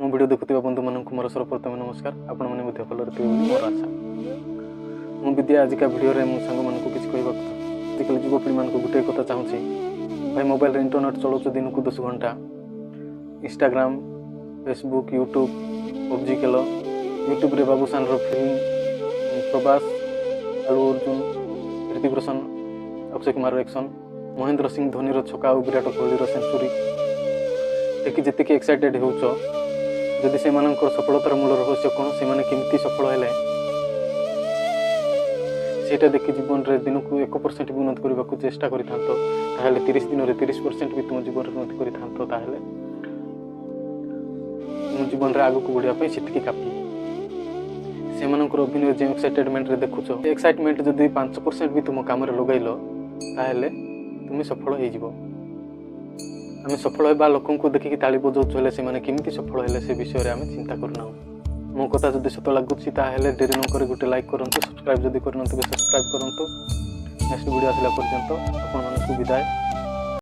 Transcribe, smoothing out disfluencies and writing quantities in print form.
मो वीडियो देखुवा बंधु मानक मोर सर्वप्रथम नमस्कार। आपण मैंने भलर थे मोर आशा। मु विद्या आजिका वीडियो रे मो सांग मानक किसी कहवा आजिकल युवपीढ़ी मानक गोटे कथा चाहूँगी भाई मोबाइल इंटरनेट चलाउछ दिन को 10 घंटा इंस्टाग्राम फेसबुक यूट्यूब पबजी खेल यूट्यूब रे बाबूसान फिल्म प्रभास आलू अर्जुन ऋतिक रोशन अक्षय कुमार एक्शन महेंद्र सिंह धोनी छक्का और विराट कोहली सेंचुरी देखि जी एक्साइटेड होच जदि से सफलतार मूल रहस्य कौन से केमती सफल हेले सेटा देखि जीवन रे दिन को 1% भी उन्नति करने को चेष्टा करिथांत ताहले 30 दिन रे 30% भी तुम जीवन रे उन्नति करिथांत ताहले तुम जीवन रे आगु को बढ़िया पे सेतकी काफी से अभिनय जो एक्साइटमेंट रे देखुछ एक्साइटमेंट जदि 5% भी तुम काम रे लगाइलो ताहले तुम सफल हो जीवो। आम सफल होगा लोक को देखिकी ताली बजाऊँ हेले से केमती सफल हेले से विषय आम चिंता करना। मो कथा जब सत लगुच डेरी न गोटे लाइक करूँ सब्सक्राइब जदि करते सब्सक्राइब करूँ। नेक्स्ट वीडियो आसला पर्यंत आपण मानक विदाय।